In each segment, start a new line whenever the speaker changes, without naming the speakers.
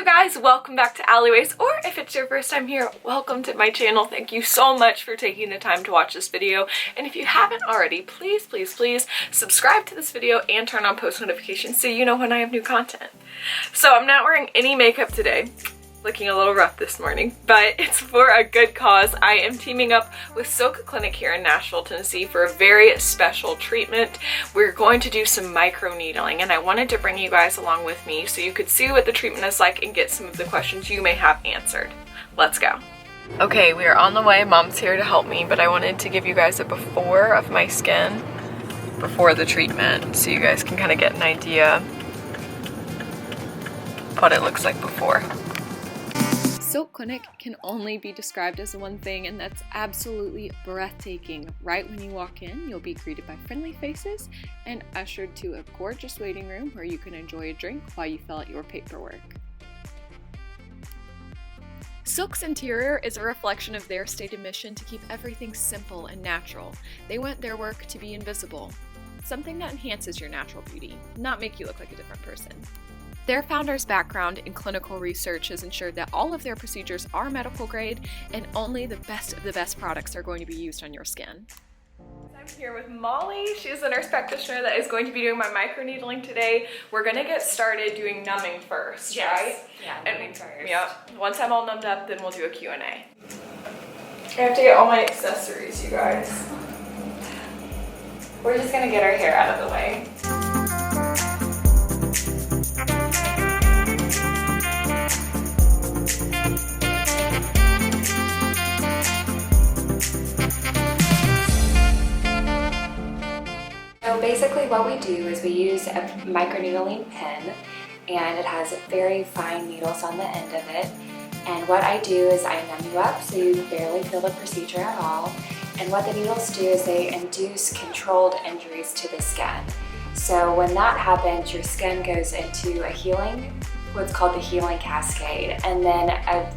you guys, welcome back to Alleyways, or if it's your first time here, welcome to my channel. Thank you so much for taking the time to watch this video, and if you haven't already, please subscribe to this video and turn on post notifications so you know when I have new content. So I'm not wearing any makeup today. Looking a little rough this morning, but it's for a good cause. I am teaming up with SLK Clinic here in Nashville, Tennessee for a very special treatment. We're going to do some microneedling, and I wanted to bring you guys along with me so you could see what the treatment is like and get some of the questions you may have answered. Let's go. Okay, we are on the way. Mom's here to help me, but I wanted to give you guys a before of my skin before the treatment so you guys can kind of get an idea what it looks like before. SLK Clinic can only be described as one thing, and that's absolutely breathtaking. Right when you walk in, you'll be greeted by friendly faces and ushered to a gorgeous waiting room where you can enjoy a drink while you fill out your paperwork. SLK's interior is a reflection of their stated mission to keep everything simple and natural. They want their work to be invisible, something that enhances your natural beauty, not make you look like a different person. Their founder's background in clinical research has ensured that all of their procedures are medical grade and only the best of the best products are going to be used on your skin. I'm here with Molly. She's a nurse practitioner that is going to be doing my microneedling today. We're going to get started doing numbing first, yes. Right?
Yeah, numbing first.
Yep. Once I'm all numbed up, then we'll do a Q&A. I have to get all my accessories, you guys. We're just going to get our hair out of the way.
So basically what we do is we use a microneedling pen, and it has very fine needles on the end of it. And what I do is I numb you up so you barely feel the procedure at all. And what the needles do is they induce controlled injuries to the skin. So when that happens, your skin goes into a healing, what's called the healing cascade. And then a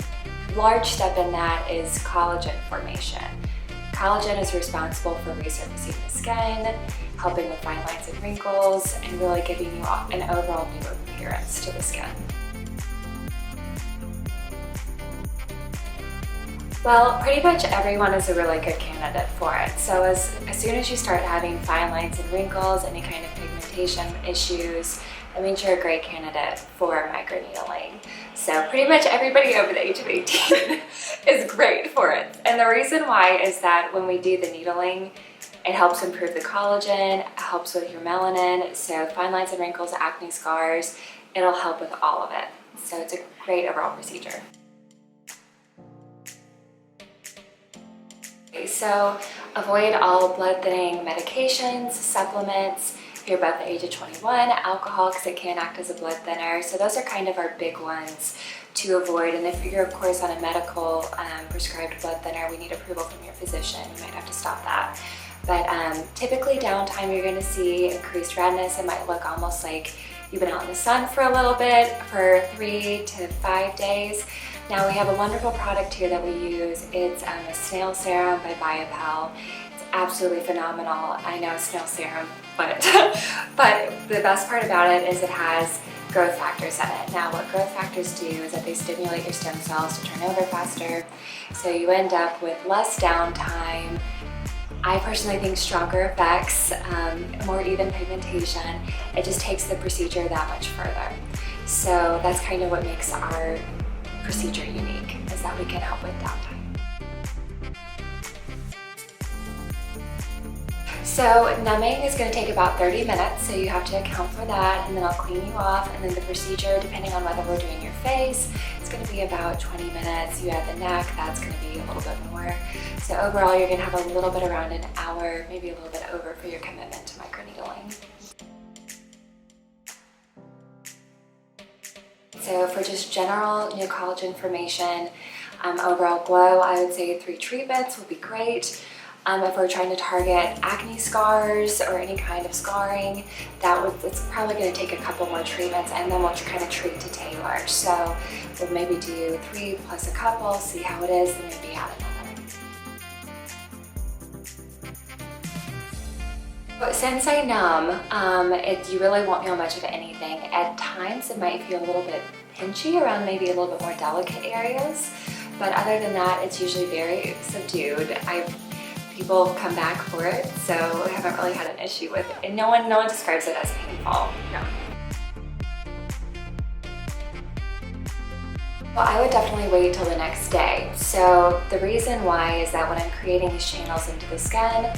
large step in that is collagen formation. Collagen is responsible for resurfacing the skin, helping with fine lines and wrinkles, and really giving you an overall new appearance to the skin. Well, pretty much everyone is a really good candidate for it. So as soon as you start having fine lines and wrinkles, any kind of pigmentation issues, that means you're a great candidate for microneedling. So pretty much everybody over the age of 18 is great for it. And the reason why is that when we do the needling, it helps improve the collagen, it helps with your melanin, so fine lines and wrinkles, acne scars, it'll help with all of it. So it's a great overall procedure. Okay, so avoid all blood thinning medications, supplements. If you're above the age of 21, alcohol, because it can act as a blood thinner. So those are kind of our big ones to avoid. And if you're of course on a medical prescribed blood thinner, we need approval from your physician. You might have to stop that. But typically downtime, you're going to see increased redness. It might look almost like you've been out in the sun for a little bit for 3 to 5 days. Now we have a wonderful product here that we use. It's a snail serum by Biopel. It's absolutely phenomenal. I know snail serum, but the best part about it is it has growth factors in it. Now what growth factors do is that they stimulate your stem cells to turn over faster, so you end up with less downtime. I personally think stronger effects, more even pigmentation. It just takes the procedure that much further. So that's kind of what makes our procedure unique, is that we can help with downtime. So numbing is going to take about 30 minutes, so you have to account for that, and then I'll clean you off, and then the procedure, depending on whether we're doing your face, it's going to be about 20 minutes. You have the neck, that's going to be a little bit more. So overall, you're going to have a little bit around an hour, maybe a little bit over for your commitment to microneedling. So for just general new collagen formation, overall glow, I would say 3 treatments would be great. If we're trying to target acne scars or any kind of scarring, it's probably going to take a couple more treatments, and then we'll kind of treat to tailor. So we'll maybe do 3 plus a couple, see how it is, and maybe add another. But since I numb, you really won't feel much of anything. At times it might feel a little bit pinchy around maybe a little bit more delicate areas. But other than that, it's usually very subdued. People come back for it, so I haven't really had an issue with it. And no one describes it as painful.
No.
Well, I would definitely wait till the next day. So the reason why is that when I'm creating these channels into the skin,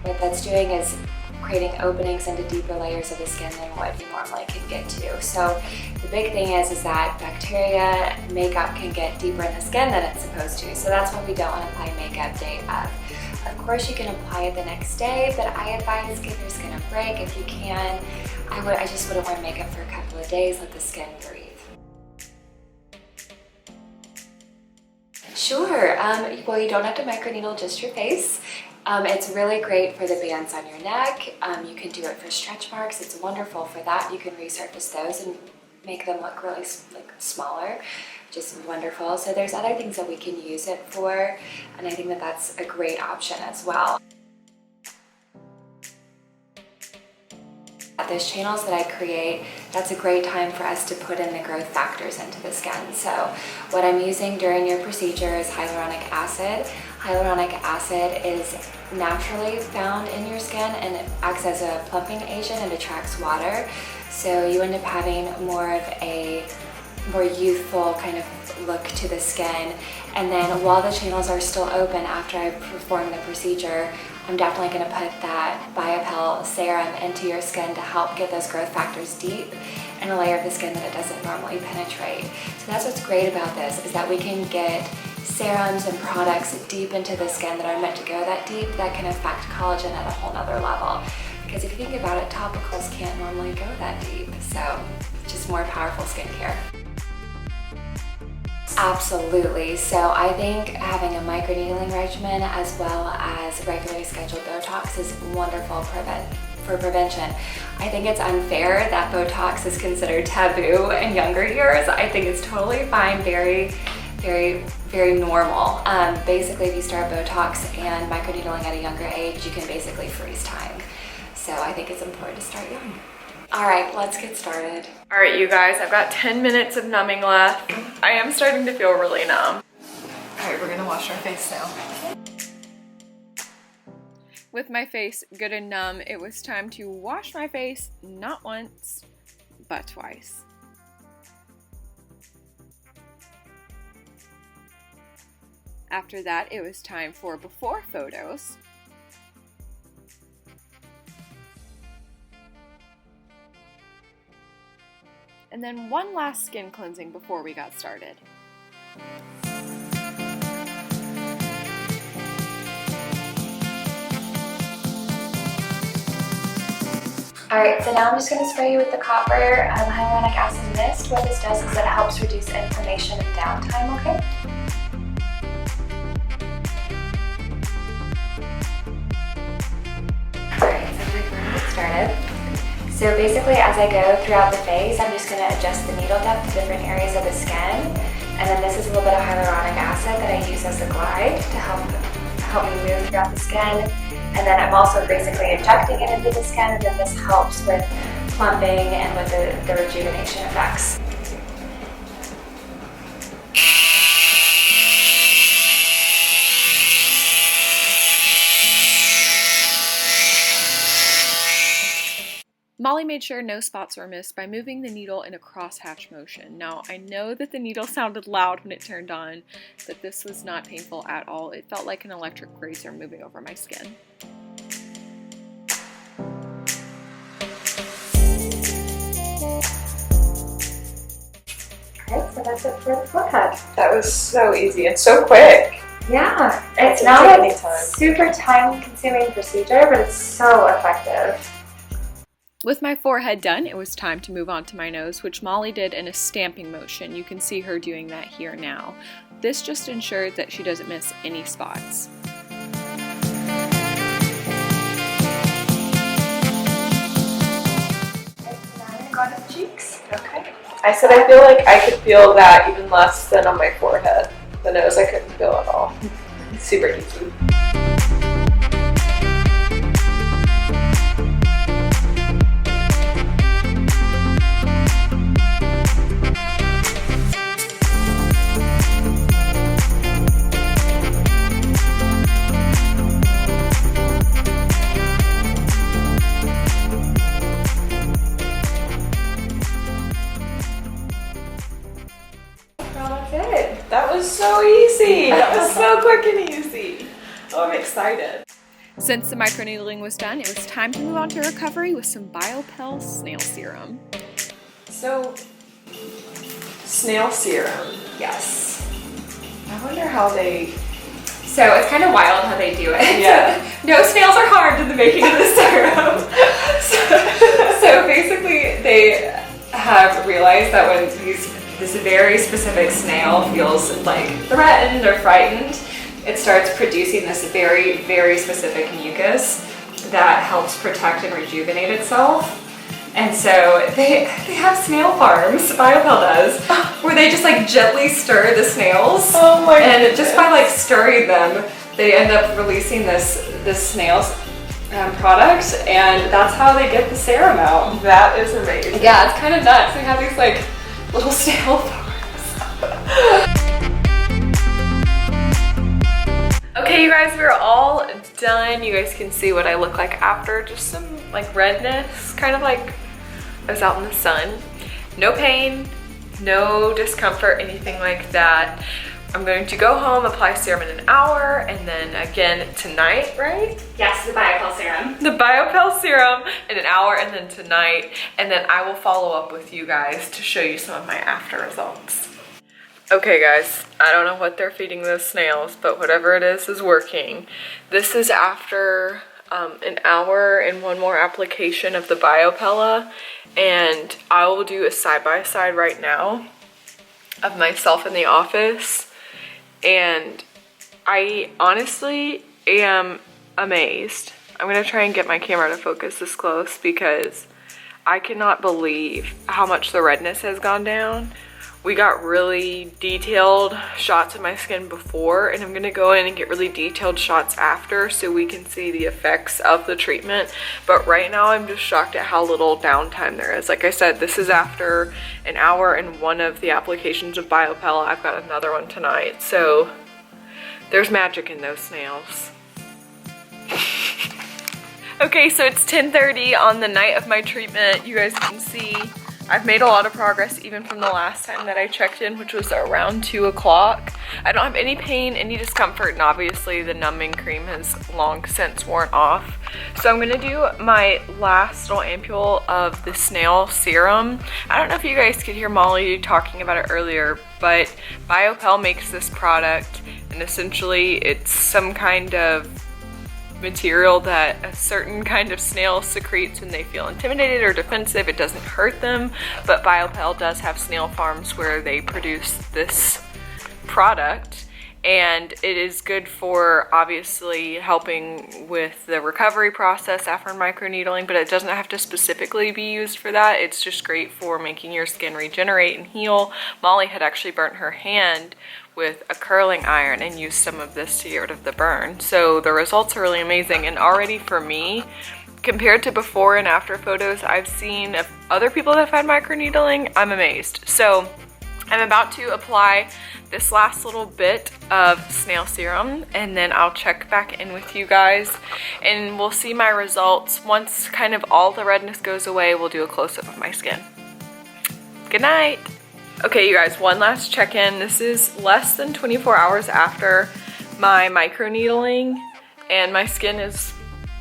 what that's doing is creating openings into deeper layers of the skin than what you normally can get to. So the big thing is that bacteria, makeup can get deeper in the skin than it's supposed to. So that's why we don't want to apply makeup day of. Of course you can apply it the next day, but I advise give your skin a break if you can. I just wouldn't wear makeup for a couple of days, let the skin breathe. Sure, well you don't have to microneedle just your face. It's really great for the bands on your neck. You can do it for stretch marks. It's wonderful for that. You can resurface those and make them look really smaller. Just wonderful. So there's other things that we can use it for, and I think that that's a great option as well. Those channels that I create, that's a great time for us to put in the growth factors into the skin. So what I'm using during your procedure is hyaluronic acid. Hyaluronic acid is naturally found in your skin and it acts as a plumping agent and attracts water. So you end up having more of a more youthful kind of look to the skin. And then while the channels are still open after I perform the procedure, I'm definitely going to put that BioPel serum into your skin to help get those growth factors deep in a layer of the skin that it doesn't normally penetrate. So that's what's great about this, is that we can get serums and products deep into the skin that are meant to go that deep that can affect collagen at a whole nother level. Because if you think about it, topicals can't normally go that deep. So it's just more powerful skincare. Absolutely. So I think having a microneedling regimen as well as regularly scheduled Botox is wonderful for prevention. I think it's unfair that Botox is considered taboo in younger years. I think it's totally fine, very normal. Basically, if you start Botox and microneedling at a younger age, you can basically freeze time. So I think it's important to start young. All right, let's get started.
All right, you guys, I've got 10 minutes of numbing left. I am starting to feel really numb. All right, we're gonna wash our face now. With my face good and numb, it was time to wash my face not once, but twice. After that, it was time for before photos. And then one last skin cleansing before we got started.
Alright, so now I'm just going to spray you with the copper hyaluronic acid mist. What this does is it helps reduce inflammation and downtime, okay? Alright, so we're going to get started. So basically as I go throughout the face, I'm just going to adjust the needle depth to different areas of the skin. And then this is a little bit of hyaluronic acid that I use as a glide to help me move throughout the skin. And then I'm also basically injecting it into the skin, and then this helps with plumping and with the rejuvenation effects.
Molly made sure no spots were missed by moving the needle in a crosshatch motion. Now, I know that the needle sounded loud when it turned on, but this was not painful at all. It felt like an electric razor moving over my skin.
Alright, so that's it for the forehead.
That was so easy and so quick.
Yeah, it's not a super time-consuming procedure, but it's so effective.
With my forehead done, it was time to move on to my nose, which Molly did in a stamping motion. You can see her doing that here now. This just ensured that she doesn't miss any spots.
Go to the cheeks.
Okay. I said I feel like I could feel that even less than on my forehead. The nose I couldn't feel at all. Super easy. That was so easy. That was so quick and easy. Oh, I'm excited. Since the microneedling was done, it was time to move on to recovery with some BioPel snail serum. So, snail serum.
Yes.
I wonder how they...
So it's kind of wild how they do it.
Yeah.
No snails are harmed in the making of the serum. so basically they have realized that when this very specific snail feels like threatened or frightened, it starts producing this very, very specific mucus that helps protect and rejuvenate itself. And so they have snail farms, BioPel does, where they just like gently stir the snails.
Oh my
And
goodness.
just by like stirring them, they end up releasing this snail's product, and that's how they get the serum out.
That is amazing.
Yeah, it's kind of nuts. They have these like little snail farms.
Okay, you guys, we're all done. You guys can see what I look like after. Just some like redness, kind of like I was out in the sun. No pain, no discomfort, anything like that. I'm going to go home, apply serum in an hour, and then again tonight, right?
Yes, the BioPel serum.
The BioPel serum in an hour, and then tonight, and then I will follow up with you guys to show you some of my after results. Okay guys, I don't know what they're feeding those snails, but whatever it is working. This is after an hour and one more application of the BioPella, and I will do a side-by-side right now of myself in the office, and I honestly am amazed. I'm gonna try and get my camera to focus this close because I cannot believe how much the redness has gone down. We got really detailed shots of my skin before, and I'm gonna go in and get really detailed shots after so we can see the effects of the treatment. But right now I'm just shocked at how little downtime there is. Like I said, this is after an hour and one of the applications of BioPel. I've got another one tonight. So there's magic in those snails. Okay, so it's 10:30 on the night of my treatment. You guys can see I've made a lot of progress even from the last time that I checked in, which was around 2 o'clock. I don't have any pain, any discomfort, and obviously the numbing cream has long since worn off. So I'm gonna do my last little ampule of the snail serum. I don't know if you guys could hear Molly talking about it earlier, but BioPel makes this product, and essentially it's some kind of material that a certain kind of snail secretes when they feel intimidated or defensive. It doesn't hurt them, but BioPel does have snail farms where they produce this product, and it is good for obviously helping with the recovery process after microneedling, but it doesn't have to specifically be used for that. It's just great for making your skin regenerate and heal. Molly had actually burnt her hand with a curling iron and used some of this to get rid of the burn. So the results are really amazing, and already for me, compared to before and after photos I've seen of other people that have had microneedling, I'm amazed. So I'm about to apply this last little bit of snail serum, and then I'll check back in with you guys and we'll see my results. Once kind of all the redness goes away, we'll do a close-up of my skin. Good night. Okay, you guys, one last check-in. This is less than 24 hours after my microneedling, and my skin is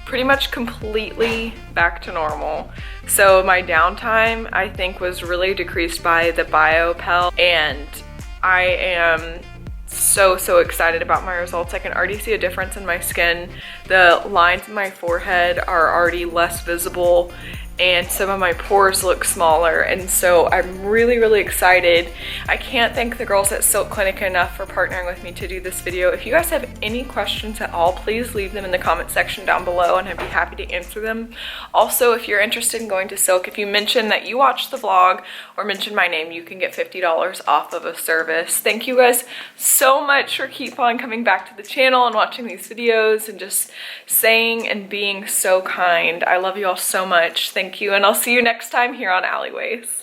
pretty much completely back to normal. So my downtime, I think, was really decreased by the BioPel, and I am so excited about my results. I can already see a difference in my skin. The lines in my forehead are already less visible, and some of my pores look smaller, and so I'm really excited. I can't thank the girls at Silk Clinic enough for partnering with me to do this video. If you guys have any questions at all, please leave them in the comment section down below and I'd be happy to answer them. Also, if you're interested in going to Silk, if you mention that you watched the vlog or mention my name, you can get $50 off of a service. Thank you guys so much for keep on coming back to the channel and watching these videos and just saying and being so kind. I love you all so much. Thank you, and I'll see you next time here on Alleyways.